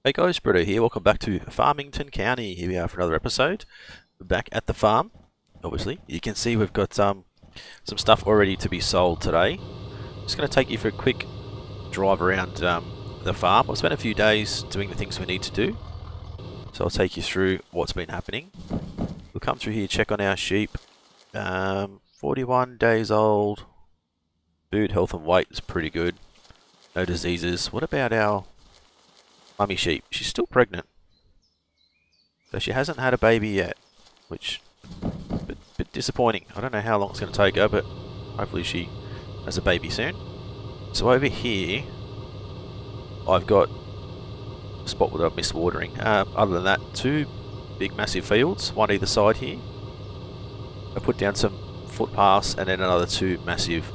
Hey guys, Britto here. Welcome back to Farmington County. Here we are for another episode. We're back at the farm, obviously. You can see we've got some stuff already to be sold today. Just going to take you for a quick drive around the farm. I've spent a few days doing the things we need to do, so I'll take you through what's been happening. We'll come through here, check on our sheep. 41 days old. Food, health and weight is pretty good. No diseases. What about our mummy sheep? She's still pregnant, so she hasn't had a baby yet, which is a bit disappointing. I don't know how long it's going to take her, but hopefully she has a baby soon. So over here I've got a spot where I've missed watering. Other than that, two big massive fields, one either side here. I put down some footpaths and then another two massive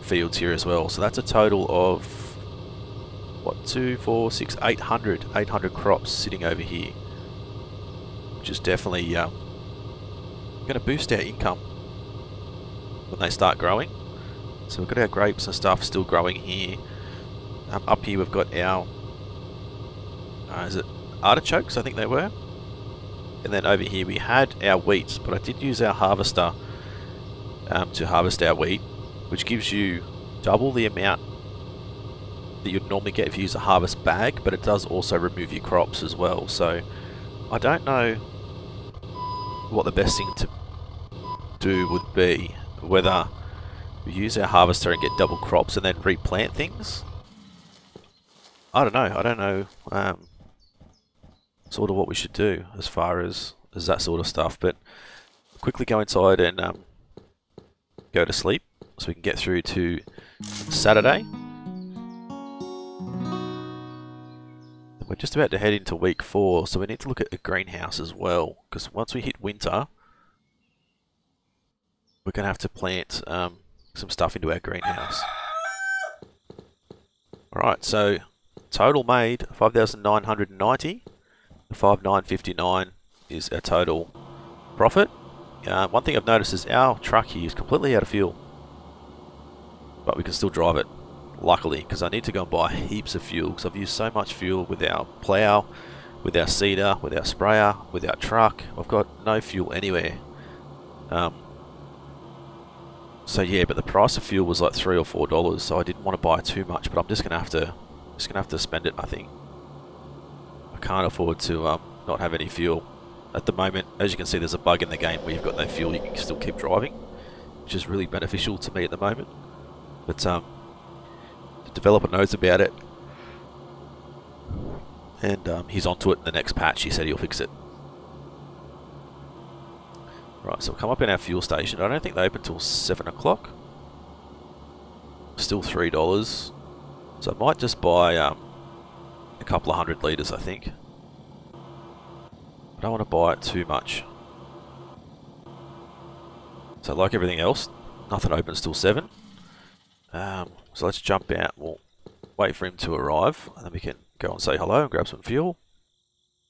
fields here as well, so that's a total of what, 2, 4, 6, 800 crops sitting over here, which is definitely going to boost our income when they start growing. So we've got our grapes and stuff still growing here. Up here we've got our is it artichokes, I think they were, and then over here we had our wheat, but I did use our harvester to harvest our wheat, which gives you double the amount that you'd normally get if you use a harvest bag, but it does also remove your crops as well. So I don't know what the best thing to do would be, whether we use our harvester and get double crops and then replant things. I don't know sort of what we should do as far as that sort of stuff, but quickly go inside and go to sleep so we can get through to Saturday. We're just about to head into week 4, so we need to look at a greenhouse as well, because once we hit winter, we're going to have to plant some stuff into our greenhouse. Alright, so total made 5,990. The 5,959 is our total profit. One thing I've noticed is our truck here is completely out of fuel, but we can still drive it. Luckily, because I need to go and buy heaps of fuel, because I've used so much fuel with our plough, with our seeder, with our sprayer, with our truck. I've got no fuel anywhere. So yeah, but the price of fuel was like $3 or $4, so I didn't want to buy too much. But I'm just gonna have to spend it, I think. I can't afford to not have any fuel at the moment. As you can see, there's a bug in the game where you've got no fuel, you can still keep driving, which is really beneficial to me at the moment. But the developer knows about it, and he's onto it in the next patch. He said he'll fix it. Right, so we'll come up in our fuel station. I don't think they open till 7 o'clock. Still $3. So I might just buy a couple of 100 litres, I think. I don't want to buy it too much. So like everything else, nothing opens till 7. So let's jump out. We'll wait for him to arrive, and then we can go and say hello and grab some fuel.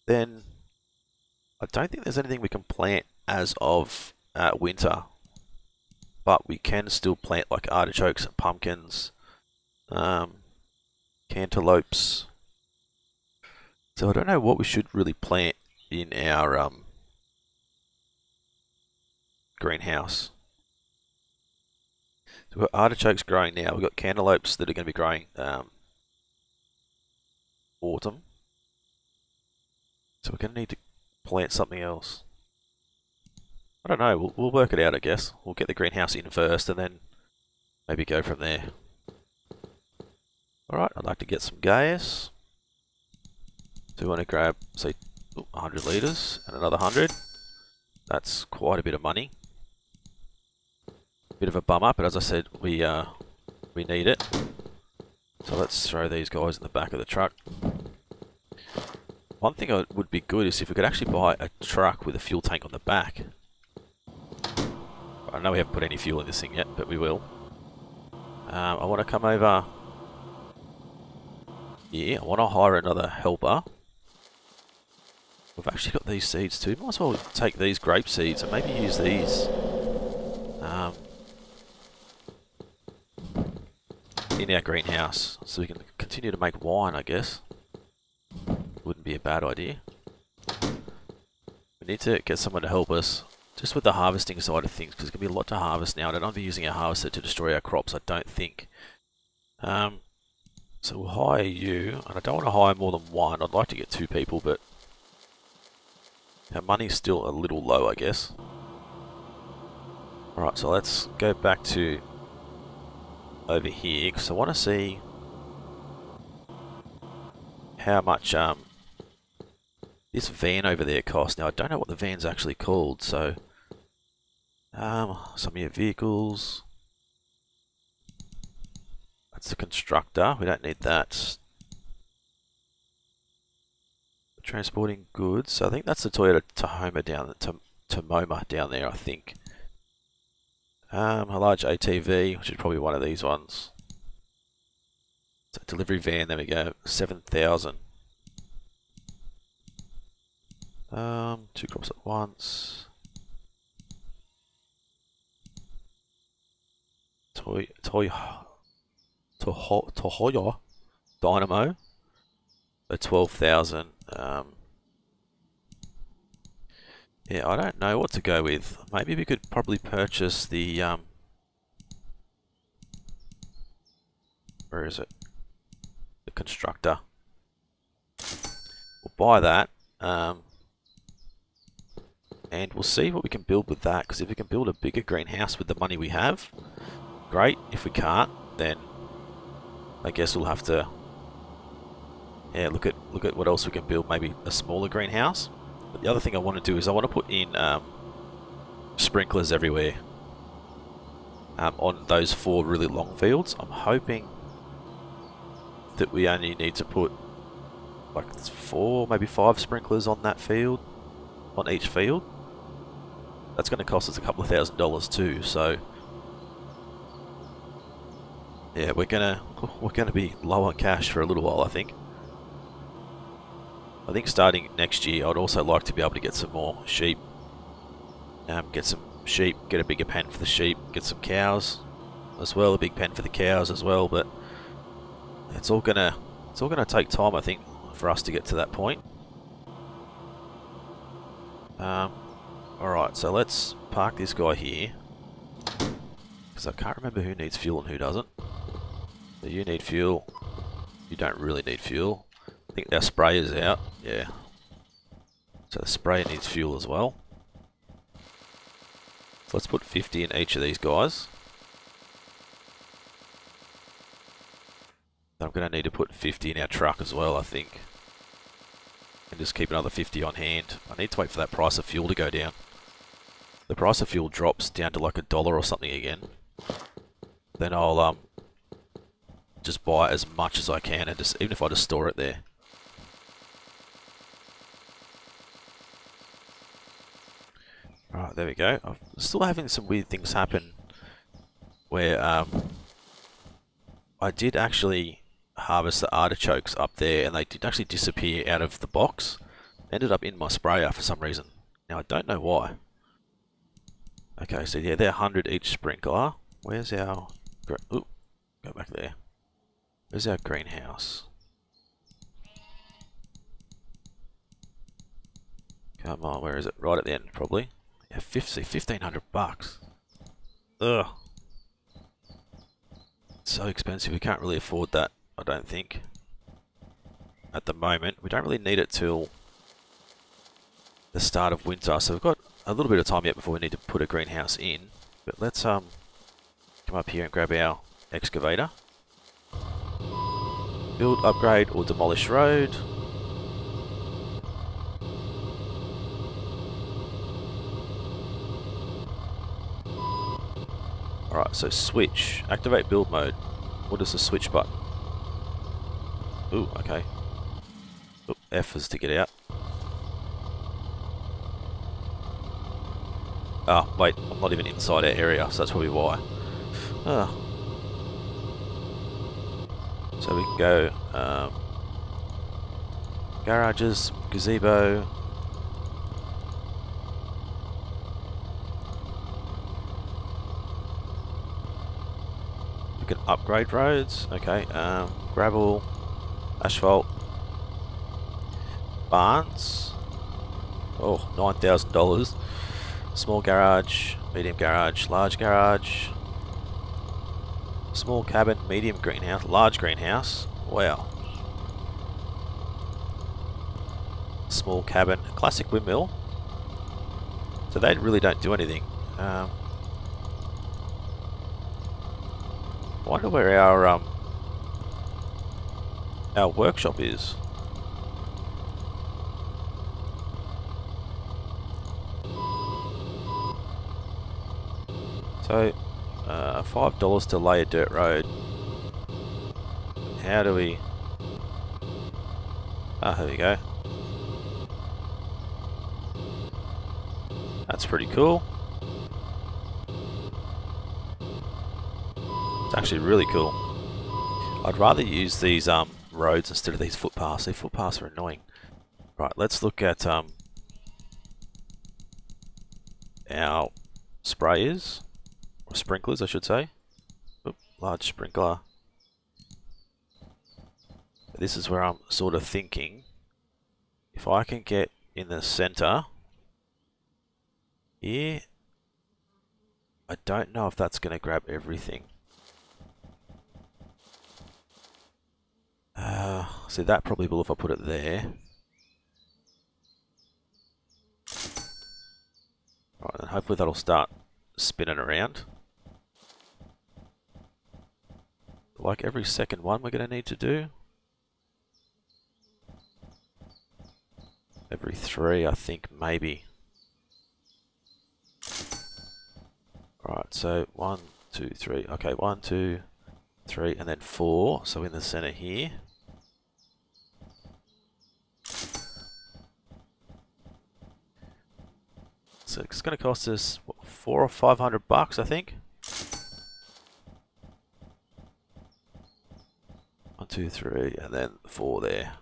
Then I don't think there's anything we can plant as of winter, but we can still plant like artichokes and pumpkins, cantaloupes. So I don't know what we should really plant in our greenhouse. So we've got artichokes growing now. We've got cantaloupes that are going to be growing autumn. So we're going to need to plant something else. I don't know. We'll work it out, I guess. We'll get the greenhouse in first and then maybe go from there. Alright, I'd like to get some gas. So we want to grab, say, 100 litres and another 100. That's quite a bit of money. Bit of a bum up, but as I said, we need it. So let's throw these guys in the back of the truck. One thing that would be good is if we could actually buy a truck with a fuel tank on the back. I know we haven't put any fuel in this thing yet, but we will. I want to come over here. I want to hire another helper. We've actually got these seeds too. Might as well take these grape seeds and maybe use these in our greenhouse so we can continue to make wine, I guess. wouldn't be a bad idea. We need to get someone to help us just with the harvesting side of things, because there's going to be a lot to harvest now. I don't want to be using a harvester to destroy our crops, I don't think. So we'll hire you, and I don't want to hire more than one. I'd like to get 2 people, but our money's still a little low, I guess. Alright, so let's go back to over here, because I want to see how much this van over there costs. Now, I don't know what the van's actually called, so some of your vehicles. That's the Constructor. We don't need that. Transporting goods. So I think that's the Toyota Tahoma down, Tahoma down there, I think. A large ATV, which is probably one of these ones. So delivery van, there we go, 7,000. 2 crops at once. Tohoya Dynamo. So 12,000. Yeah, I don't know what to go with. Maybe we could probably purchase the where is it? The Constructor. We'll buy that. And we'll see what we can build with that, because if we can build a bigger greenhouse with the money we have, great. If we can't, then I guess we'll have to look at what else we can build, maybe a smaller greenhouse. But the other thing I want to do is I want to put in sprinklers everywhere on those 4 really long fields. I'm hoping that we only need to put like 4, maybe 5 sprinklers on that field, on each field. That's going to cost us a couple of $1,000s too, so yeah, we're gonna be low on cash for a little while, I think. I think starting next year, I'd also like to be able to get some more sheep. Get some sheep, get a bigger pen for the sheep, get some cows as well, a big pen for the cows as well. But it's all gonna take time, I think, for us to get to that point. Alright, so let's park this guy here, because I can't remember who needs fuel and who doesn't. So you need fuel. You don't really need fuel. I think our sprayer's out. Yeah. So the sprayer needs fuel as well. So let's put 50 in each of these guys. I'm going to need to put 50 in our truck as well, I think. And just keep another 50 on hand. I need to wait for that price of fuel to go down. The price of fuel drops down to like $1 or something again, then I'll just buy as much as I can, and just even if I just store it there. Right, there we go. I'm still having some weird things happen where I did actually harvest the artichokes up there, and they did actually disappear out of the box. Ended up in my sprayer for some reason. Now I don't know why. Okay, so yeah, they're 100 each sprinkler. Where's our... Ooh, go back there. Where's our greenhouse? Come on, where is it? Right at the end, probably. Yeah, 1,500 bucks. Ugh. It's so expensive, we can't really afford that, I don't think. At the moment, we don't really need it till the start of winter, so we've got a little bit of time yet before we need to put a greenhouse in. But let's come up here and grab our excavator. Build, upgrade, or demolish road. Alright, so switch. Activate build mode. What is the switch button? Ooh, okay. Ooh, F is to get out. Ah, wait, I'm not even inside our area, so that's probably why. Ah. So we can go garages, gazebo. We can upgrade roads. Okay, gravel, asphalt. barns. Oh, $9,000. Small garage, medium garage, large garage. Small cabin, medium greenhouse, large greenhouse. Wow. Small cabin, classic windmill. So they really don't do anything. I wonder where our workshop is. So, $5 to lay a dirt road. How do we... Ah, there we go. That's pretty cool. It's actually really cool. I'd rather use these roads instead of these footpaths. These footpaths are annoying. Right, let's look at our sprayers. Or sprinklers, I should say. Oop, large sprinkler. This is where I'm sort of thinking, if I can get in the center here, I don't know if that's going to grab everything. See, that probably will if I put it there. Right, and hopefully that'll start spinning around. Like every second one we're going to need to do. Every 3, I think, maybe. Right, so 1, 2, 3. Okay, 1, 2, 3, and then 4. So in the center here. So it's going to cost us what, $400 or $500, I think. 1, 2, 3, and then 4 there.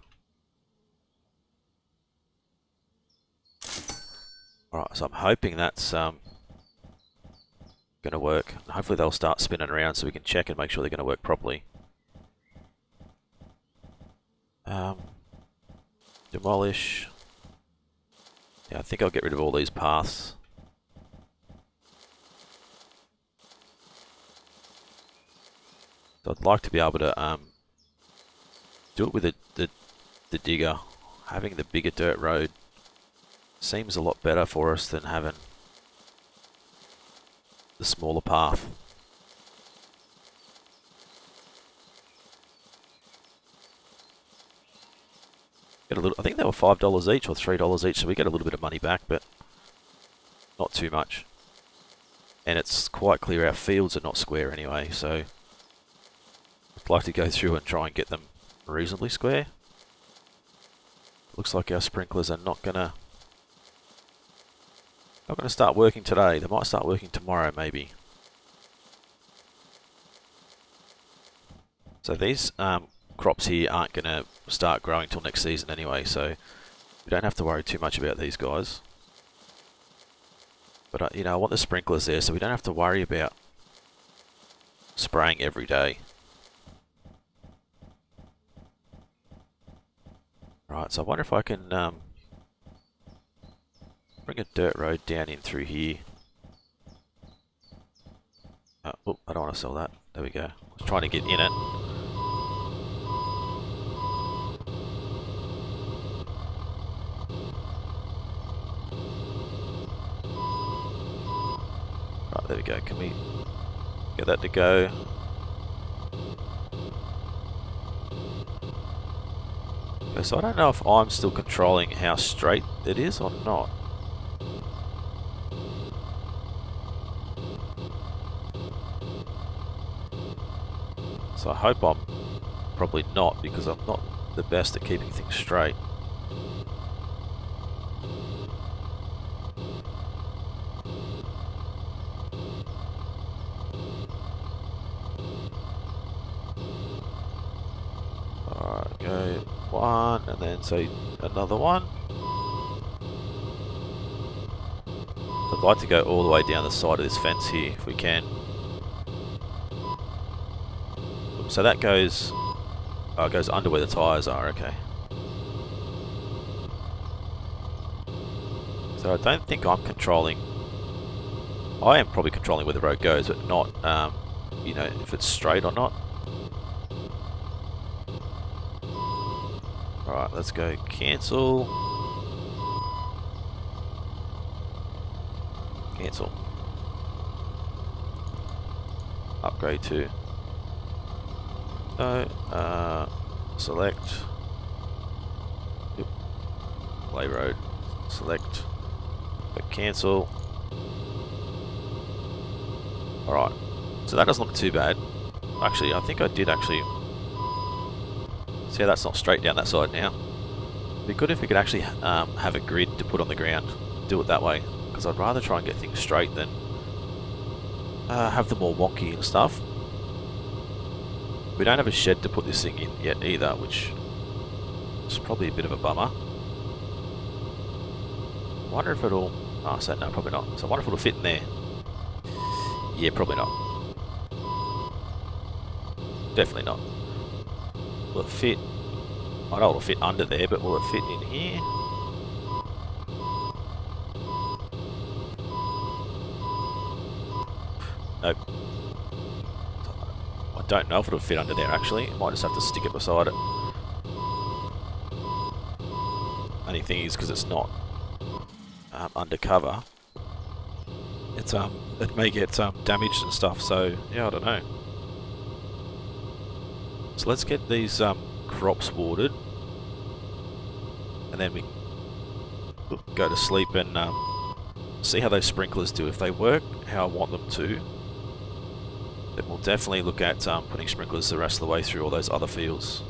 Alright, so I'm hoping that's going to work. Hopefully they'll start spinning around so we can check and make sure they're going to work properly. Demolish. Yeah, I think I'll get rid of all these paths. So I'd like to be able to do it with the digger. Having the bigger dirt road seems a lot better for us than having the smaller path. Get a little, I think they were $5 each or $3 each, so we get a little bit of money back, but not too much. And it's quite clear our fields are not square anyway, so I'd like to go through and try and get them reasonably square. Looks like our sprinklers are not gonna start working today. They might start working tomorrow, maybe. So these crops here aren't going to start growing till next season anyway, so we don't have to worry too much about these guys. But you know, I want the sprinklers there so we don't have to worry about spraying every day. Right, so I wonder if I can bring a dirt road down in through here. Oh, I don't want to sell that. There we go. I was trying to get in it. Right, there we go. Can we get that to go? Okay, so I don't know if I'm still controlling how straight it is or not. So I hope I'm probably not, because I'm not the best at keeping things straight. Alright, go one, and then say another one. I'd like to go all the way down the side of this fence here, if we can. So that goes, goes under where the tyres are, okay. So I don't think I'm controlling. I am probably controlling where the road goes, but not, you know, if it's straight or not. Alright, let's go cancel. Cancel. Upgrade to. No, select. Yep. Play road. Select. Cancel. Alright, so that doesn't look too bad. Actually, I think I did actually... See how that's not straight down that side now? It'd be good if we could actually have a grid to put on the ground. Do it that way, because I'd rather try and get things straight than have them all wonky and stuff. We don't have a shed to put this thing in yet either, which is probably a bit of a bummer. I wonder if it'll... Oh, so no, probably not. So I wonder if it'll fit in there. Yeah, probably not. Definitely not. Will it fit? I know it'll fit under there, but will it fit in here? Nope. I don't know if it'll fit under there actually. I might just have to stick it beside it. Only thing is, because it's not undercover, it's it may get damaged and stuff. So yeah, I don't know. So let's get these crops watered, and then we go to sleep and see how those sprinklers do. If they work how I want them to, then we'll definitely look at putting sprinklers the rest of the way through all those other fields.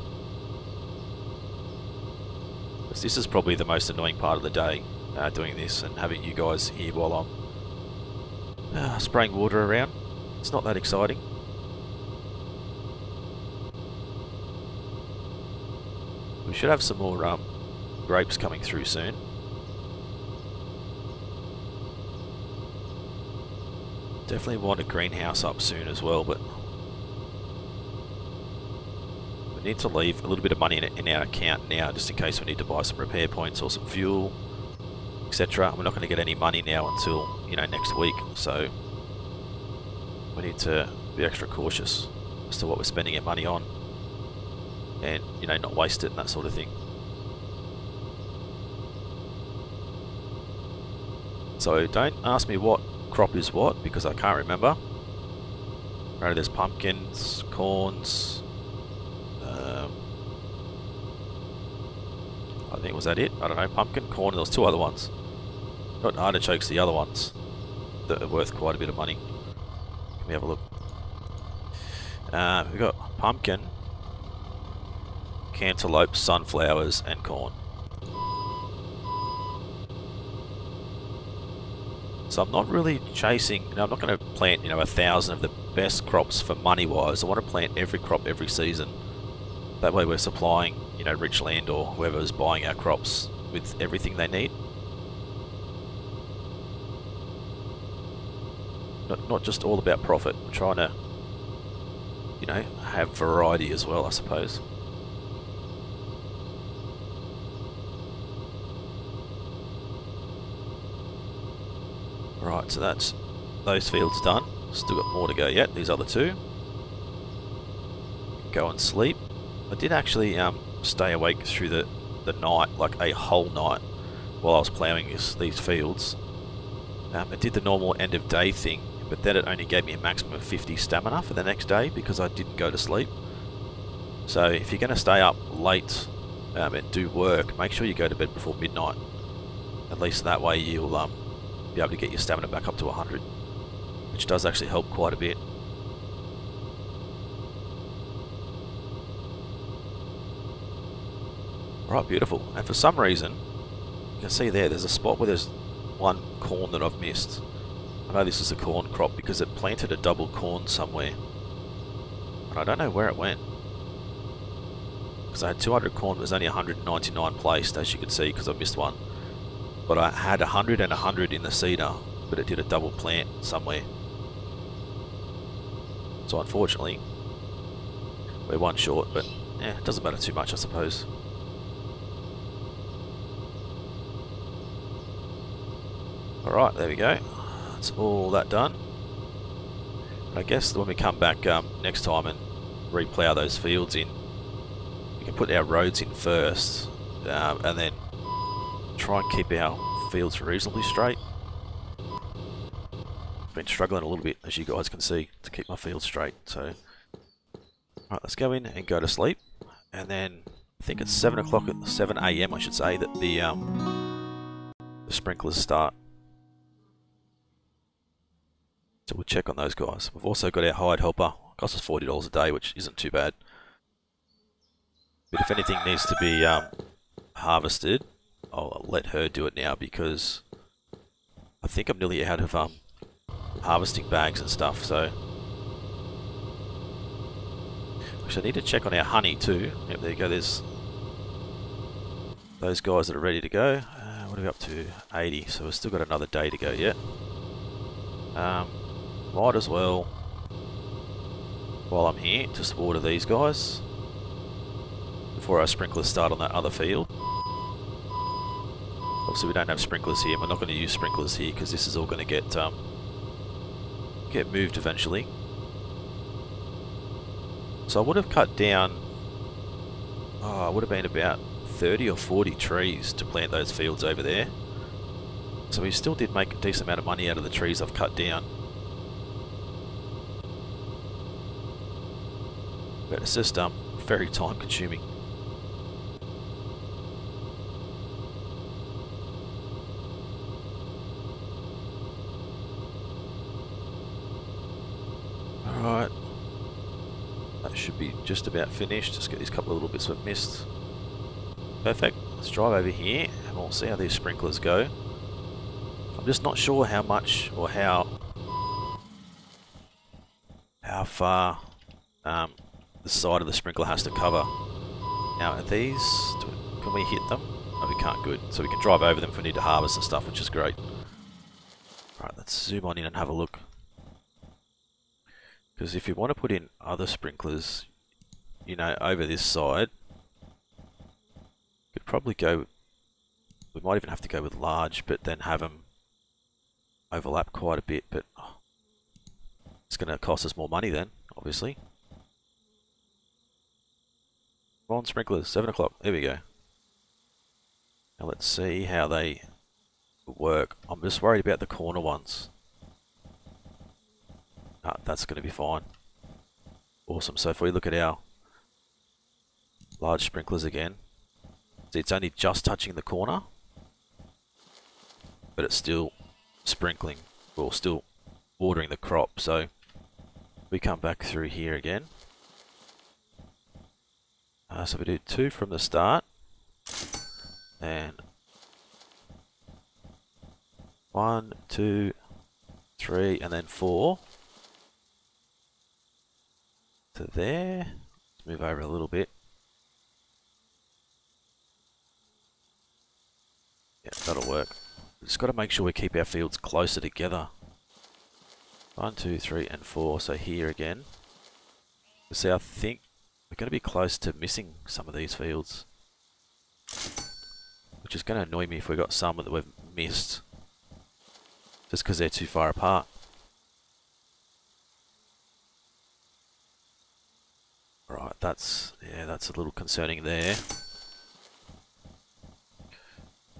Because this is probably the most annoying part of the day, doing this and having you guys here while I'm spraying water around. It's not that exciting. We should have some more grapes coming through soon. Definitely want a greenhouse up soon as well, but we need to leave a little bit of money in our account now, just in case we need to buy some repair points or some fuel, etc. We're not going to get any money now until, you know, next week, so we need to be extra cautious as to what we're spending our money on, and, you know, not waste it and that sort of thing. So don't ask me what crop is what, because I can't remember. Right, there's pumpkins, corns. I think, was that it? I don't know. Pumpkin, corn, and there was two other ones. Not artichokes, the other ones that are worth quite a bit of money. Can we have a look? We've got pumpkin, cantaloupe, sunflowers, and corn. So I'm not really chasing, you know, I'm not going to plant, you know, 1,000 of the best crops for money wise. I want to plant every crop every season. That way we're supplying, you know, Richland or whoever's buying our crops with everything they need. Not just all about profit. We're trying to, you know, have variety as well, I suppose. Right, so that's those fields done. Still got more to go yet, these other two. Go and sleep. I did actually stay awake through the night, like a whole night, while I was ploughing these fields. I did the normal end of day thing, but then it only gave me a maximum of 50 stamina for the next day because I didn't go to sleep. So if you're going to stay up late and do work, make sure you go to bed before midnight. At least that way you'll be able to get your stamina back up to 100, which does actually help quite a bit. Right, beautiful. And for some reason, you can see there's a spot where there's one corn that I've missed. I know this is a corn crop because it planted a double corn somewhere, and I don't know where it went. Because I had 200 corn, there's only 199 placed, as you can see, because I missed one. But I had 100 and 100 in the seeder, but it did a double plant somewhere. So unfortunately, we're one short, but yeah, it doesn't matter too much, I suppose. Alright, there we go. That's all that done. I guess when we come back next time and replough those fields in, we can put our roads in first, and then try and keep our fields reasonably straight. Been struggling a little bit, as you guys can see, to keep my fields straight. So, alright, let's go in and go to sleep, and then I think it's 7 o'clock, 7 AM I should say, that the sprinklers start. So we'll check on those guys. We've also got our hired helper. Costs us $40 a day, which isn't too bad. But if anything needs to be harvested, I'll let her do it now, because I think I'm nearly out of harvesting bags and stuff. So actually, I need to check on our honey too. Yep, there you go. There's those guys that are ready to go. What are we up to? 80. So we've still got another day to go yet. Might as well, while I'm here, just water these guys before our sprinklers start on that other field. Obviously we don't have sprinklers here. We're not going to use sprinklers here because this is all going to get moved eventually. So I would have cut down, I would have been about 30 or 40 trees to plant those fields over there. So we still did make a decent amount of money out of the trees I've cut down. But it's just very time consuming. Alright. That should be just about finished. Just get these couple of little bits we've missed. Perfect. Let's drive over here and we'll see how these sprinklers go. I'm just not sure how much or how far the side of the sprinkler has to cover. Now are these, can we hit them? No, we can't. Good. So we can drive over them if we need to harvest and stuff, which is great. Alright, let's zoom on in and have a look. Because if you want to put in other sprinklers, you know, over this side, could probably go, we might even have to go with large, but then have them overlap quite a bit, but it's going to cost us more money then, obviously. Come on, sprinklers, 7 o'clock, there we go. Now let's see how they work. I'm just worried about the corner ones. That's going to be fine. Awesome, so if we look at our large sprinklers again, see, it's only just touching the corner, but it's still sprinkling, or still watering the crop. So we come back through here again. So we do 2 from the start, and 1, 2, 3, and then 4 to there. Let's move over a little bit. Yeah, that'll work. We've just got to make sure we keep our fields closer together. 1, 2, 3, and 4. So here again. See, I think we're going to be close to missing some of these fields, which is going to annoy me if we've got some that we've missed just because they're too far apart. Right, that's a little concerning there.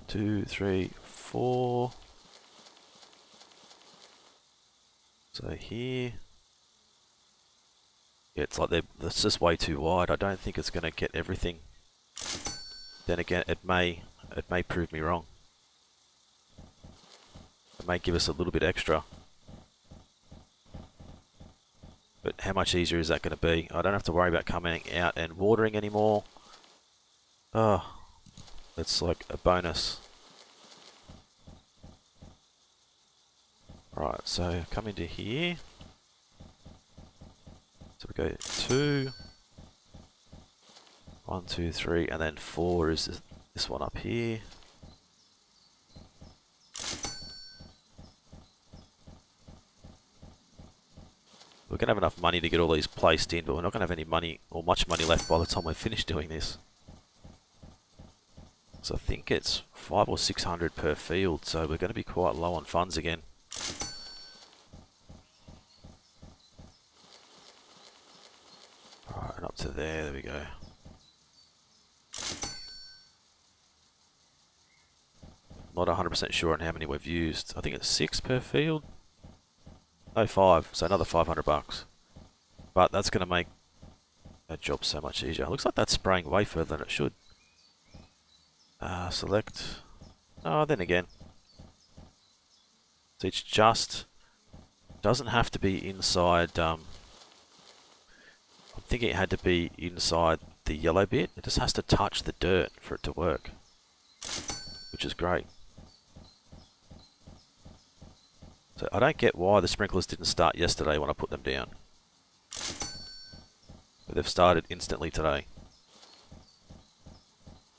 2, 3, 4. So here, yeah, it's like that's just way too wide. I don't think it's going to get everything. Then again, it may prove me wrong. It may give us a little bit extra. But how much easier is that going to be? I don't have to worry about coming out and watering anymore. Oh, that's like a bonus. Right, so come into here. So we go 2, 1, 2, 3, and then 4 is this one up here. We're going to have enough money to get all these placed in, but we're not going to have any money or much money left by the time we're finished doing this. So I think it's 500 or 600 per field, so we're going to be quite low on funds again. Alright, and up to there we go. Not 100% sure on how many we've used. I think it's 6 per field. No, 5, so another 500 bucks. But that's going to make that job so much easier. Looks like that's spraying way further than it should. Select. Oh, then again. So it's just doesn't have to be inside. I'm thinking it had to be inside the yellow bit. It just has to touch the dirt for it to work, which is great. So I don't get why the sprinklers didn't start yesterday when I put them down. But they've started instantly today.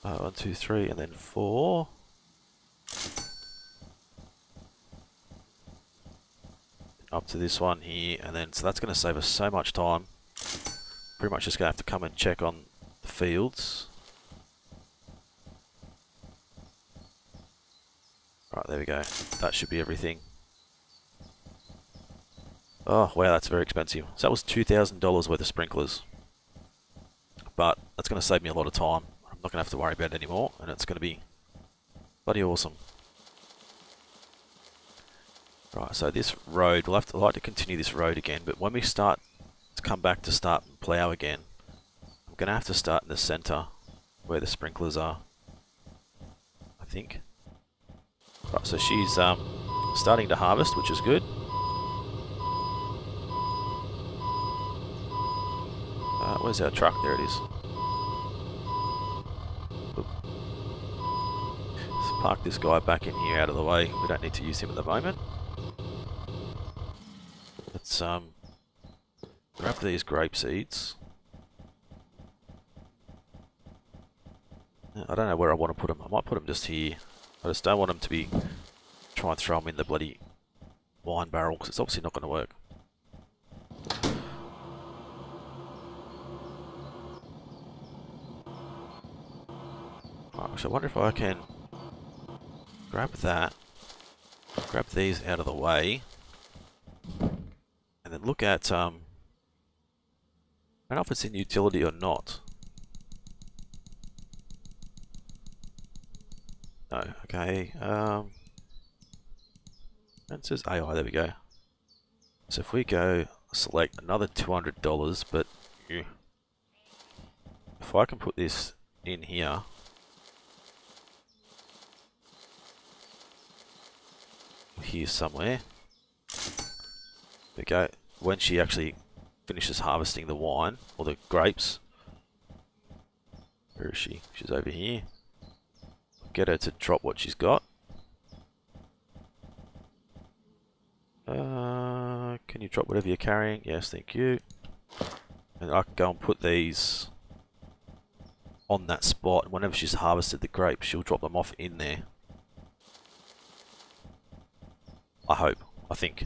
1, 2, 3, and then 4. Up to this one here, and then so that's going to save us so much time. Pretty much just going to have to come and check on the fields. Right, there we go. That should be everything. Oh, wow, that's very expensive. So that was $2,000 worth of sprinklers. But that's going to save me a lot of time. I'm not going to have to worry about it anymore, and it's going to be bloody awesome. Right, so this road, we'll have to like to continue this road again, but when we start to come back to start and plough again, I'm going to have to start in the centre where the sprinklers are, I think. Right, so she's starting to harvest, which is good. Where's our truck? There it is. Oop. Let's park this guy back in here out of the way. We don't need to use him at the moment. Let's grab these grape seeds. I don't know where I want to put them. I might put them just here. I just don't want them to be try and throw them in the bloody wine barrel because it's obviously not going to work. Right, so I wonder if I can grab that, grab these out of the way, and then look at, I don't know if it's in utility or not. No, okay, it says AI, there we go. So if we go select another $200, but if I can put this in here, here somewhere. There we go. When she actually finishes harvesting the wine, or the grapes, where is she? She's over here. Get her to drop what she's got. Can you drop whatever you're carrying? Yes, thank you. And I can go and put these on that spot. Whenever she's harvested the grapes, she'll drop them off in there. I hope. I think.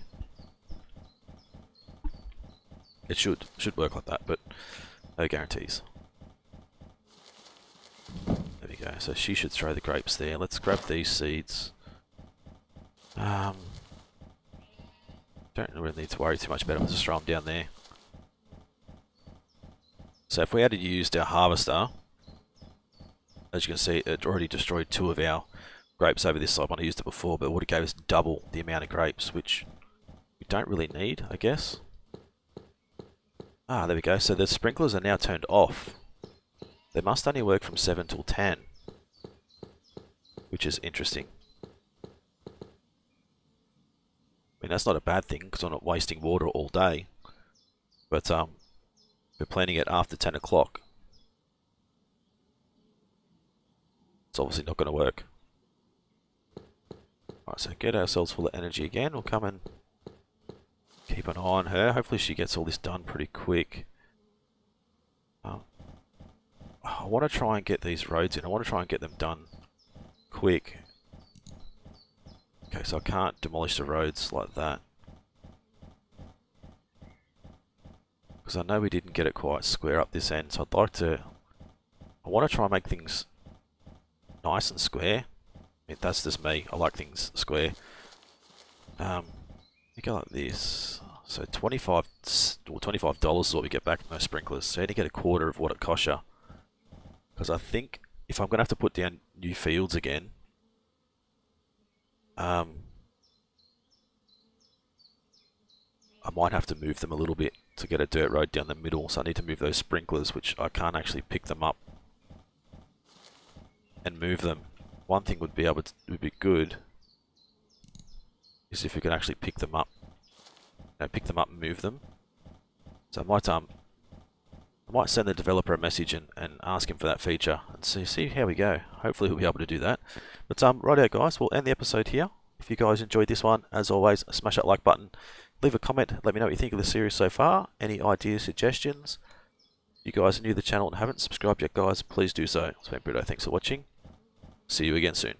It should work like that, but no guarantees. There we go. So she should throw the grapes there. Let's grab these seeds. Don't really need to worry too much about them. Just throw them down there. So if we had used our harvester, as you can see, it already destroyed 2 of our grapes over this side when I used it before, but it would have gave us double the amount of grapes, which we don't really need, I guess. Ah, there we go. So the sprinklers are now turned off. They must only work from 7 till 10, which is interesting. I mean, that's not a bad thing because I'm not wasting water all day, but we're planning it after 10 o'clock. It's obviously not going to work. Alright, so get ourselves full of energy again. We'll come and keep an eye on her. Hopefully she gets all this done pretty quick. I want to try and get these roads in. I want to try and get them done quick. Okay, so I can't demolish the roads like that. Because I know we didn't get it quite square up this end, so I'd like to... I want to try and make things nice and square. That's just me. I like things square. You go like this. So $25 is what we get back from those sprinklers. So you only get a quarter of what it costs you. Because I think if I'm going to have to put down new fields again, I might have to move them a little bit to get a dirt road down the middle. So I need to move those sprinklers, which I can't actually pick them up and move them. One thing would be good is if we can actually pick them up. Pick them up and move them. So I might send the developer a message and ask him for that feature and see how we go. Hopefully he'll be able to do that. But righto guys, we'll end the episode here. If you guys enjoyed this one, as always, smash that like button. Leave a comment, let me know what you think of the series so far. Any ideas, suggestions? If you guys are new to the channel and haven't subscribed yet guys, please do so. It's been Britto, thanks for watching. See you again soon.